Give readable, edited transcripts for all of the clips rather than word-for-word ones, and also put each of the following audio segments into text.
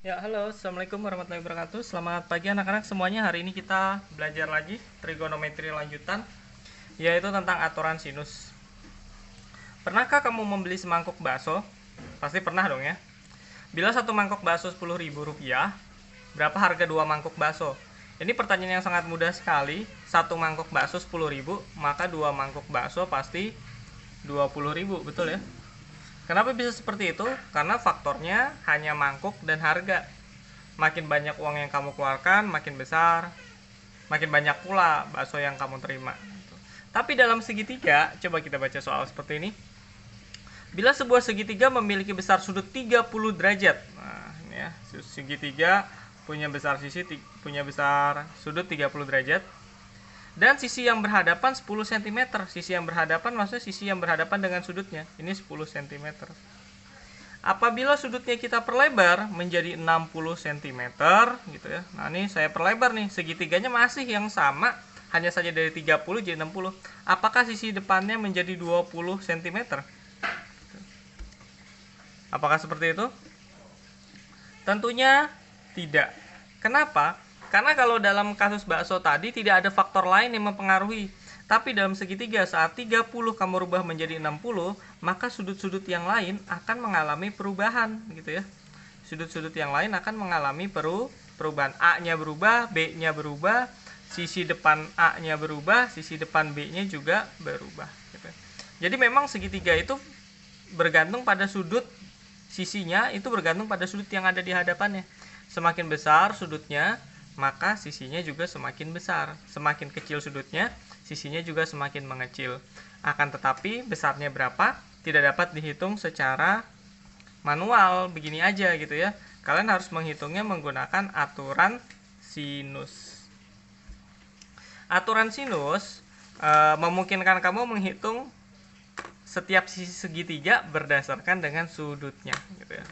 Ya, halo, assalamualaikum warahmatullahi wabarakatuh. Selamat pagi anak-anak semuanya. Hari ini kita belajar lagi trigonometri lanjutan, yaitu tentang aturan sinus. Pernahkah kamu membeli semangkuk bakso? Pasti pernah dong ya. Bila satu mangkok bakso Rp10.000, berapa harga dua mangkok bakso? Ini pertanyaan yang sangat mudah sekali. Satu mangkok bakso 10.000, maka dua mangkok bakso pasti 20.000, betul ya? Kenapa bisa seperti itu? Karena faktornya hanya mangkuk dan harga. Makin banyak uang yang kamu keluarkan, makin besar, makin banyak pula bakso yang kamu terima. Tapi dalam segitiga, coba kita baca soal seperti ini. Bila sebuah segitiga memiliki besar sudut 30 derajat. Nah, ini ya, segitiga punya besar sudut 30 derajat. Dan sisi yang berhadapan 10 cm. Sisi yang berhadapan maksudnya sisi yang berhadapan dengan sudutnya. Ini 10 cm. Apabila sudutnya kita perlebar menjadi 60 cm gitu ya. Nah, ini saya perlebar nih. Segitiganya masih yang sama, hanya saja dari 30 jadi 60. Apakah sisi depannya menjadi 20 cm? Apakah seperti itu? Tentunya tidak. Kenapa? Karena kalau dalam kasus bakso tadi tidak ada faktor lain yang mempengaruhi. Tapi dalam segitiga saat 30 kamu rubah menjadi 60, maka sudut-sudut yang lain akan mengalami perubahan gitu ya. Sudut-sudut yang lain akan mengalami perubahan. A-nya berubah, B-nya berubah, sisi depan A-nya berubah, sisi depan B-nya juga berubah gitu. Jadi memang segitiga itu bergantung pada sudut sisinya, itu bergantung pada sudut yang ada di hadapannya. Semakin besar sudutnya, maka sisinya juga semakin besar. Semakin kecil sudutnya, sisinya juga semakin mengecil. Akan tetapi besarnya berapa tidak dapat dihitung secara manual begini aja gitu ya. Kalian harus menghitungnya menggunakan aturan sinus. Aturan sinus memungkinkan kamu menghitung setiap sisi segitiga berdasarkan dengan sudutnya gitu ya.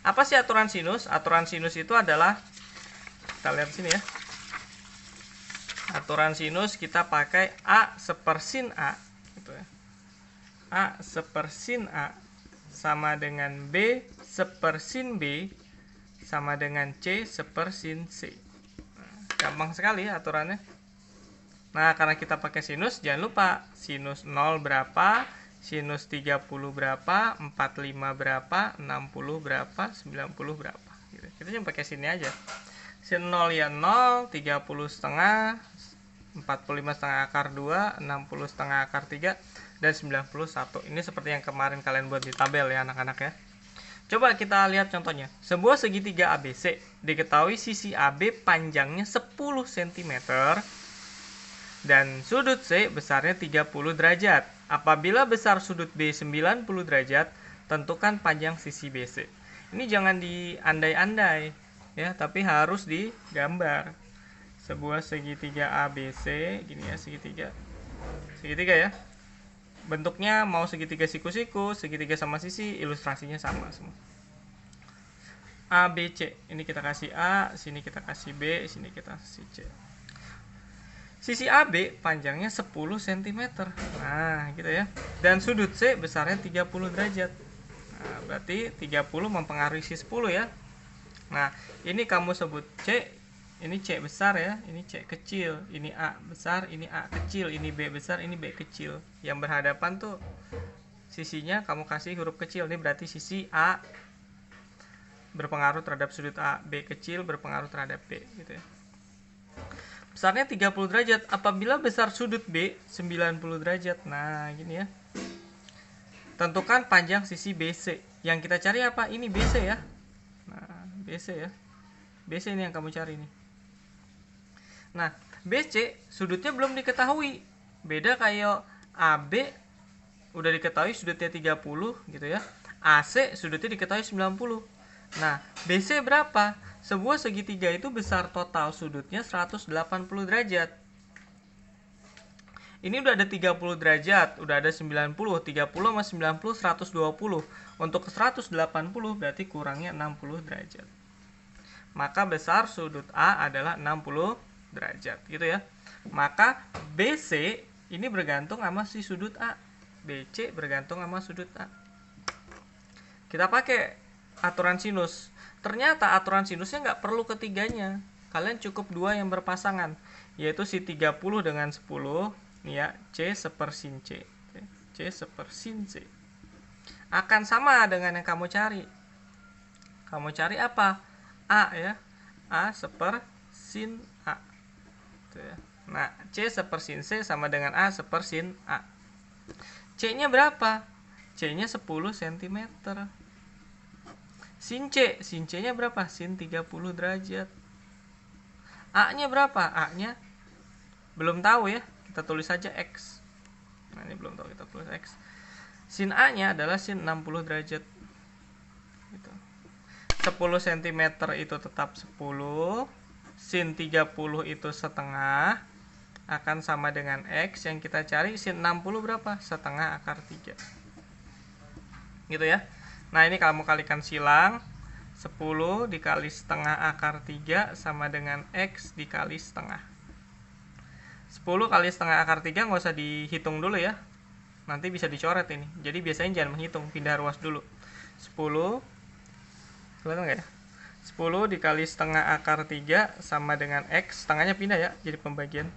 Apa sih aturan sinus? Aturan sinus itu adalah, kita lihat sini ya. Aturan sinus kita pakai A sepersin A gitu ya. A sepersin A sama dengan B sepersin B sama dengan C sepersin C. Nah, gampang sekali ya aturannya. Nah, karena kita pakai sinus, jangan lupa sinus 0 berapa, sinus 30 berapa, 45 berapa, 60 berapa, 90 berapa gitu. Kita cuma pakai sini aja. Sin 0 ya 0, 30 setengah, 45 setengah akar 2, 60 setengah akar 3, dan 91. Ini seperti yang kemarin kalian buat di tabel ya anak-anak ya. Coba kita lihat contohnya. Sebuah segitiga ABC, diketahui sisi AB panjangnya 10 cm dan sudut C besarnya 30 derajat. Apabila besar sudut B 90 derajat, tentukan panjang sisi BC. Ini jangan diandai-andai ya, tapi harus digambar. Sebuah segitiga ABC, gini ya, segitiga ya. Bentuknya mau segitiga siku-siku, segitiga sama sisi, ilustrasinya sama semua. ABC, ini kita kasih A, sini kita kasih B, sini kita kasih C. Sisi AB panjangnya 10 cm. Nah, gitu ya. Dan sudut C besarnya 30 derajat. Nah, berarti 30 mempengaruhi si 10 ya. Nah, ini kamu sebut C, ini C besar ya, ini C kecil, ini A besar, ini A kecil, ini B besar, ini B kecil. Yang berhadapan tuh sisinya kamu kasih huruf kecil. Ini berarti sisi A berpengaruh terhadap sudut A, B kecil berpengaruh terhadap B gitu ya. Besarnya 30 derajat. Apabila besar sudut B 90 derajat. Nah, gini ya. Tentukan panjang sisi BC. Yang kita cari apa? Ini BC ya. Nah, BC ya. BC ini yang kamu cari nih. Nah, BC sudutnya belum diketahui. Beda kayak AB udah diketahui sudutnya 30 gitu ya. AC sudutnya diketahui 90. Nah, BC berapa? Sebuah segitiga itu besar total sudutnya 180 derajat. Ini udah ada 30 derajat, udah ada 90, 30 sama 90, 120. Untuk 180 berarti kurangnya 60 derajat. Maka besar sudut A adalah 60 derajat, gitu ya. Maka BC ini bergantung sama si sudut A. BC bergantung sama sudut A. Kita pakai aturan sinus. ternyata aturan sinusnya nggak perlu ketiganya. Kalian cukup dua yang berpasangan, yaitu si 30 dengan 10, nih ya, C sepersin C. C sepersin C. Akan sama dengan yang kamu cari. Kamu cari apa? A ya. A sepersin A. Tuh ya. Nah, C sepersin C sama dengan A sepersin A. C-nya berapa? C-nya 10 cm. Sin C, sin C-nya berapa? Sin 30 derajat. A-nya berapa? A-nya belum tahu ya. Kita tulis saja X. Nah, ini belum tahu, kita tulis X. Sin A-nya adalah sin 60 derajat. Gitu. 10 cm itu tetap 10. Sin 30 itu setengah. Akan sama dengan X. Yang kita cari sin 60 berapa? Setengah akar 3. Gitu ya. Nah, ini kamu kalikan silang. 10 dikali setengah akar 3 sama dengan X dikali setengah. 10 kali setengah akar 3 nggak usah dihitung dulu ya. Nanti bisa dicoret ini. Jadi biasanya jangan menghitung, pindah ruas dulu. 10, kelihatan nggak ya? 10 dikali setengah akar 3 sama dengan X. Setengahnya pindah ya, jadi pembagian.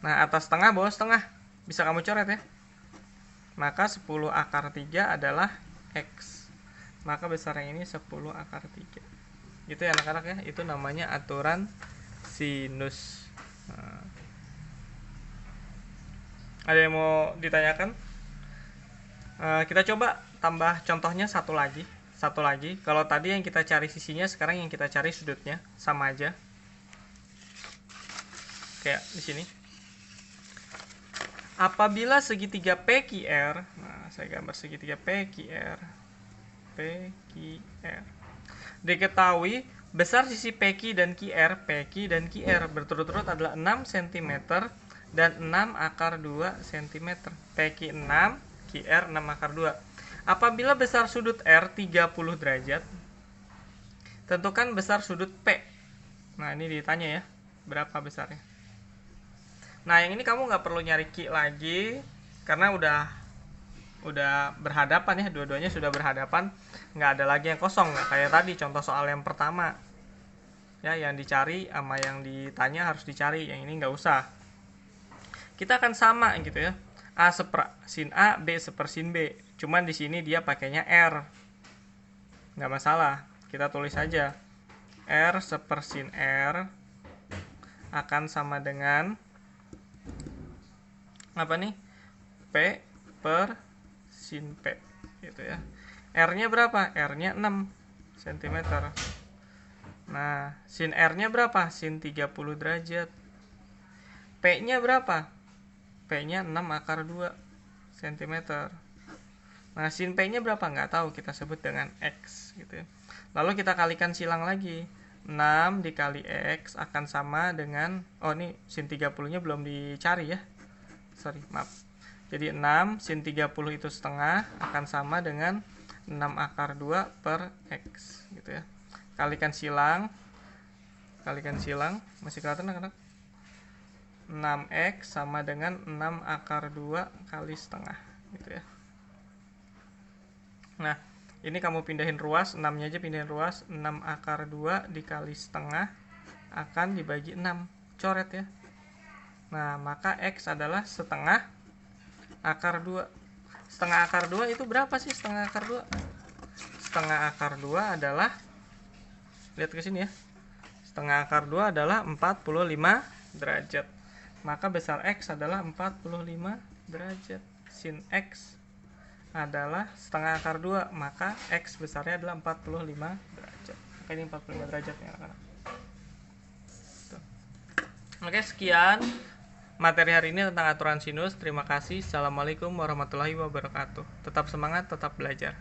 Nah, atas setengah, bawah setengah. Bisa kamu coret ya. Maka 10 akar 3 adalah X. Maka besarnya ini 10 akar 3. Gitu ya anak-anak ya. Itu namanya aturan sinus. Nah. Ada yang mau ditanyakan? Kita coba tambah contohnya satu lagi. Kalau tadi yang kita cari sisinya, sekarang yang kita cari sudutnya. Sama aja. Kayak di sini. Apabila segitiga PQR, nah saya gambar segitiga PQR, diketahui besar sisi PQ dan QR, berturut-turut adalah 6 cm dan 6 akar 2 cm. PQ 6, QR 6 akar 2. Apabila besar sudut R 30 derajat, tentukan besar sudut P. Nah, ini ditanya ya, berapa besarnya. Nah, yang ini kamu nggak perlu nyari Q lagi, karena udah berhadapan ya, dua-duanya sudah berhadapan, nggak ada lagi yang kosong kayak tadi contoh soal yang pertama ya, yang dicari sama yang ditanya harus dicari, yang ini nggak usah. Kita akan sama gitu ya, A sepersin A, B sepersin B, cuman di sini dia pakainya R, nggak masalah, kita tulis saja R sepersin R akan sama dengan apa nih, P per sin P gitu ya. R-nya berapa? R-nya 6 cm. Nah, sin R-nya berapa? Sin 30 derajat. P-nya berapa? P-nya 6 akar 2 cm. Nah, sin P-nya berapa? Nggak tahu, kita sebut dengan X gitu ya. Lalu kita kalikan silang lagi. 6 dikali X akan sama dengan, oh ini sin 30-nya belum dicari ya. Sorry, maaf. Jadi 6 sin 30 itu setengah akan sama dengan 6 akar 2 per X gitu ya. Kalikan silang. Masih kelihatan kan? 6X sama dengan 6 akar 2 kali setengah gitu ya. Nah, ini kamu pindahin ruas, 6-nya aja pindahin ruas. 6 akar 2 dikali setengah akan dibagi 6. Coret ya. Nah, maka X adalah setengah akar 2. Setengah akar 2 itu berapa sih setengah akar 2? Setengah akar 2 adalah, lihat ke sini ya. Setengah akar 2 adalah 45 derajat. Maka besar X adalah 45 derajat. Sin X adalah setengah akar 2, maka X besarnya adalah 45 derajat. Maka ini 45 derajat ya anak-anak. Oke, sekian materi hari ini tentang aturan sinus. Terima kasih. Assalamualaikum warahmatullahi wabarakatuh. Tetap semangat, tetap belajar.